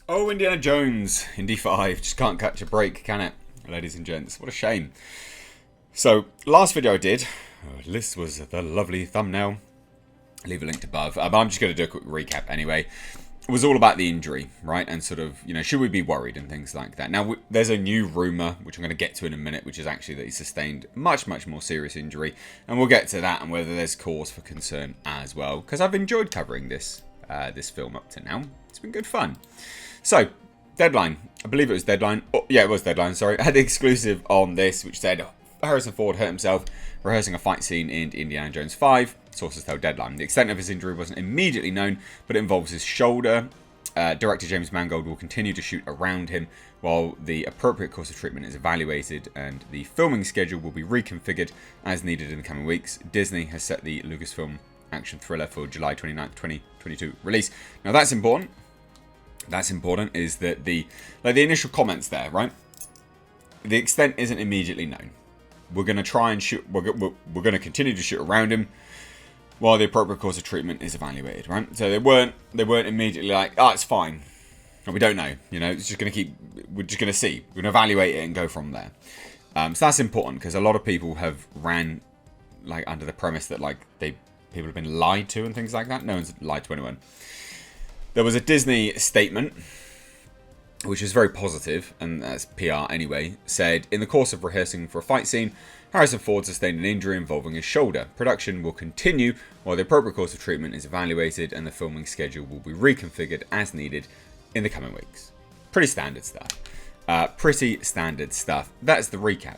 Oh, Indiana Jones, Indy 5. Just can't catch a break, can it? Ladies and gents, what a shame. So, last video I did, this was the lovely thumbnail. Leave a link above. But I'm just going to do a quick recap anyway. It was all about the injury, right? And sort of, should we be worried and things like that. Now, there's a new rumour, which I'm going to get to in a minute, which is actually that he sustained much more serious injury. And we'll get to that and whether there's cause for concern as well. Because I've enjoyed covering this film up to now. It's been good fun. So, Deadline. I believe it was Deadline. Oh, yeah, it was Deadline, sorry. I had the exclusive on this, which said Harrison Ford hurt himself rehearsing a fight scene in Indiana Jones 5. Sources tell Deadline. The extent of his injury wasn't immediately known, but it involves his shoulder. Director James Mangold will continue to shoot around him while the appropriate course of treatment is evaluated, and the filming schedule will be reconfigured as needed in the coming weeks. Disney has set the Lucasfilm action thriller for July 29th, 2022 release. Now that's important. That's important is that the initial comments there, right? The extent isn't immediately known. We're going to try and shoot. We're going to continue to shoot around him while the appropriate course of treatment is evaluated, right? So they weren't immediately like, oh, it's fine. We don't know. It's just going to keep. We're just going to see. We're going to evaluate it and go from there. So that's important because a lot of people have ran under the premise that people have been lied to and things like that. No one's lied to anyone. There was a Disney statement, which is very positive, and that's PR anyway, said, in the course of rehearsing for a fight scene, Harrison Ford sustained an injury involving his shoulder. Production will continue while the appropriate course of treatment is evaluated and the filming schedule will be reconfigured as needed in the coming weeks. Pretty standard stuff. Pretty standard stuff. That's the recap,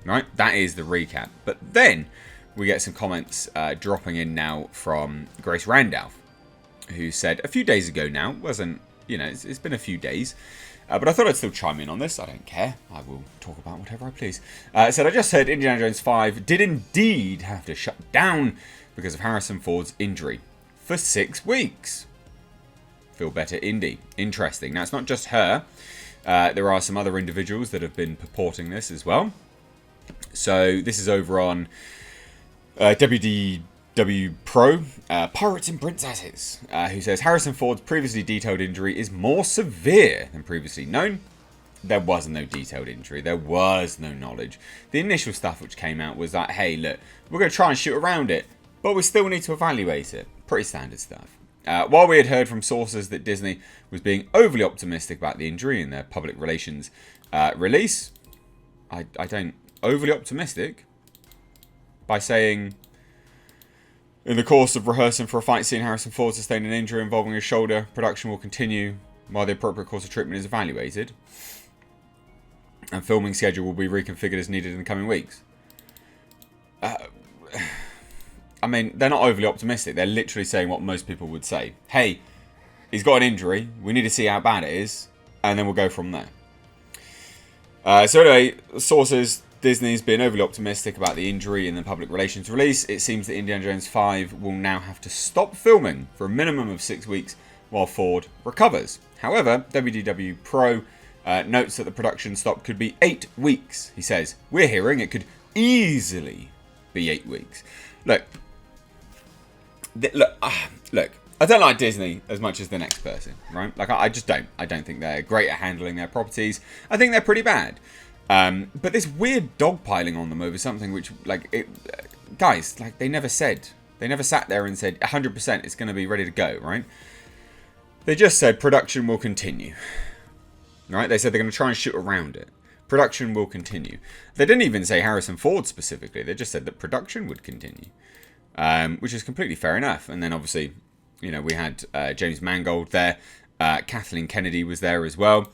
right? That is the recap. But then we get some comments dropping in now from Grace Randolph, who said a few days ago now, it's been a few days, but I thought I'd still chime in on this. I don't care. I will talk about whatever I please. Said, I just heard Indiana Jones 5 did indeed have to shut down because of Harrison Ford's injury for 6 weeks. Feel better, Indy. Interesting. Now, it's not just her. There are some other individuals that have been purporting this as well. So, this is over on WD Pro, Pirates and Princesses, who says Harrison Ford's previously detailed injury is more severe than previously known. There was no detailed injury. There was no knowledge. The initial stuff which came out was that, hey, look, we're going to try and shoot around it, but we still need to evaluate it. Pretty standard stuff. While we had heard from sources that Disney was being overly optimistic about the injury in their public relations release, I don't overly optimistic by saying, in the course of rehearsing for a fight scene, Harrison Ford sustained an injury involving his shoulder. Production will continue while the appropriate course of treatment is evaluated. And filming schedule will be reconfigured as needed in the coming weeks. I mean, they're not overly optimistic. They're literally saying what most people would say. Hey, he's got an injury. We need to see how bad it is. And then we'll go from there. So anyway, sources... Disney's been overly optimistic about the injury in the public relations release. It seems that Indiana Jones 5 will now have to stop filming for a minimum of 6 weeks while Ford recovers. However, WDW Pro notes that the production stop could be 8 weeks. He says, we're hearing it could easily be 8 weeks. Look, I don't like Disney as much as the next person, right? I just don't. I don't think they're great at handling their properties. I think they're pretty bad. But this weird dogpiling on them over something which, guys, they never sat there and said 100% it's going to be ready to go, right? They just said production will continue, right? They said they're going to try and shoot around it. Production will continue. They didn't even say Harrison Ford specifically. They just said that production would continue, which is completely fair enough. And then obviously, we had James Mangold there. Kathleen Kennedy was there as well.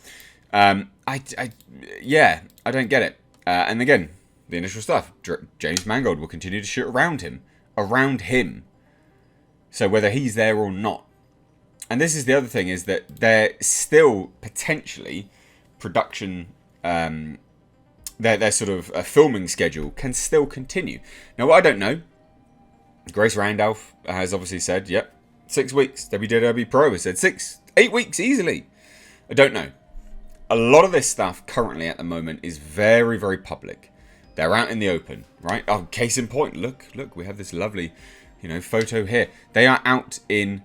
I don't get it. And again, the initial stuff. James Mangold will continue to shoot around him. So whether he's there or not. And this is the other thing, is that they're still potentially production, their sort of filming schedule can still continue. Now, what I don't know, Grace Randolph has obviously said, yep, 6 weeks. WDW Pro has said 8 weeks easily. I don't know. A lot of this stuff currently at the moment is very, very public. They're out in the open, right? Oh, case in point, look, we have this lovely, photo here. They are out in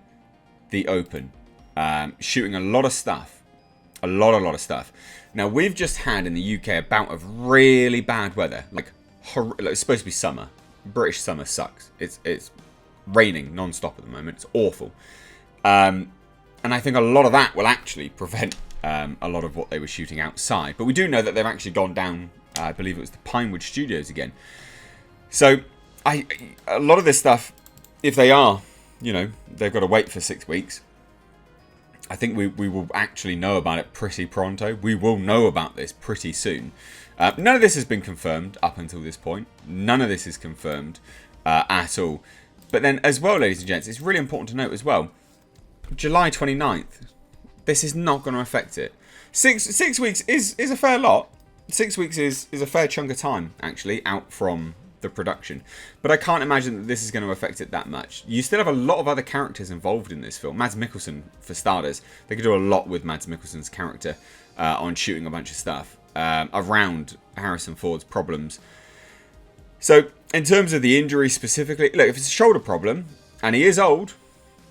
the open, shooting a lot of stuff A lot of stuff. Now, we've just had in the UK a bout of really bad weather. Like, it's supposed to be summer. British summer sucks. It's raining non-stop at the moment. It's awful. And I think a lot of that will actually prevent a lot of what they were shooting outside. But we do know that they've actually gone down, I believe it was the Pinewood Studios again. So, a lot of this stuff, if they are, you know, they've got to wait for 6 weeks. I think we will actually know about it pretty pronto. We will know about this pretty soon. None of this has been confirmed up until this point. None of this is confirmed at all. But then as well, ladies and gents, it's really important to note as well, July 29th, this is not going to affect it. Six weeks is a fair lot. 6 weeks is a fair chunk of time, actually, out from the production. But I can't imagine that this is going to affect it that much. You still have a lot of other characters involved in this film. Mads Mikkelsen, for starters. They could do a lot with Mads Mikkelsen's character on shooting a bunch of stuff around Harrison Ford's problems. So, in terms of the injury specifically, look, if it's a shoulder problem, and he is old,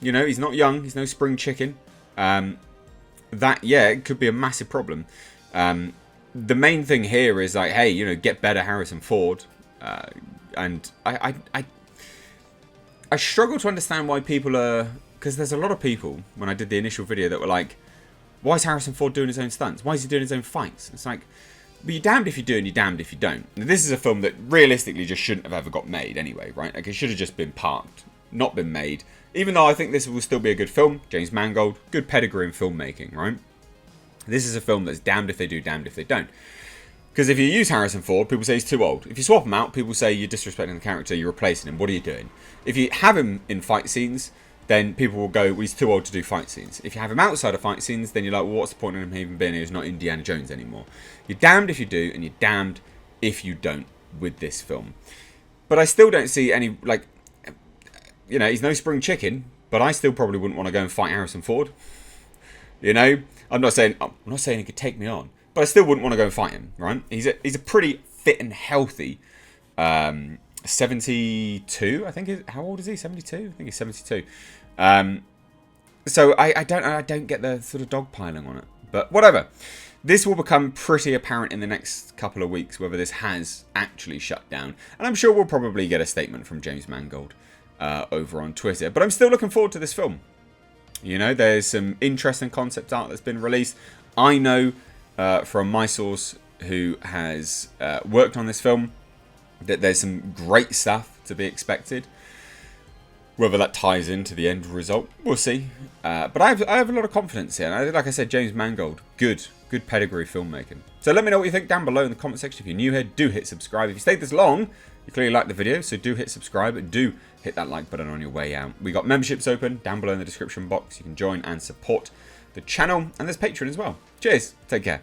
you know, he's not young, he's no spring chicken, that, yeah, it could be a massive problem. The main thing here is like, hey, you know, get better Harrison Ford. And I struggle to understand why people are... Because there's a lot of people, when I did the initial video, that were like, why is Harrison Ford doing his own stunts? Why is he doing his own fights? It's like, but you're damned if you do and you're damned if you don't. Now, this is a film that realistically just shouldn't have ever got made anyway, right? Like, it should have just been parked, not been made. Even though I think this will still be a good film. James Mangold, good pedigree in filmmaking, right? This is a film that's damned if they do, damned if they don't. Because if you use Harrison Ford, people say he's too old. If you swap him out, people say you're disrespecting the character, you're replacing him. What are you doing? If you have him in fight scenes, then people will go, well, he's too old to do fight scenes. If you have him outside of fight scenes, then you're like, well, what's the point of him even being here? He's not Indiana Jones anymore. You're damned if you do, and you're damned if you don't with this film. But I still don't see any, like, you know, he's no spring chicken, but I still probably wouldn't want to go and fight Harrison Ford. You know? I'm not saying he could take me on. But I still wouldn't want to go and fight him, right? He's a pretty fit and healthy 72, I think. How old is he? 72? I think he's 72. So I don't get the sort of dogpiling on it. But whatever. This will become pretty apparent in the next couple of weeks whether this has actually shut down. And I'm sure we'll probably get a statement from James Mangold over on Twitter. But I'm still looking forward to this film. You know, there's some interesting concept art that's been released. I know... from my source who has worked on this film, that there's some great stuff to be expected. Whether that ties into the end result, we'll see. But I have a lot of confidence here. And like I said, James Mangold, good pedigree filmmaking. So let me know what you think down below in the comment section. If you're new here, do hit subscribe. If you stayed this long, you clearly liked the video, so do hit subscribe and do hit that like button on your way out. We got memberships open down below in the description box. You can join and support the channel, and there's Patreon as well. Cheers, take care.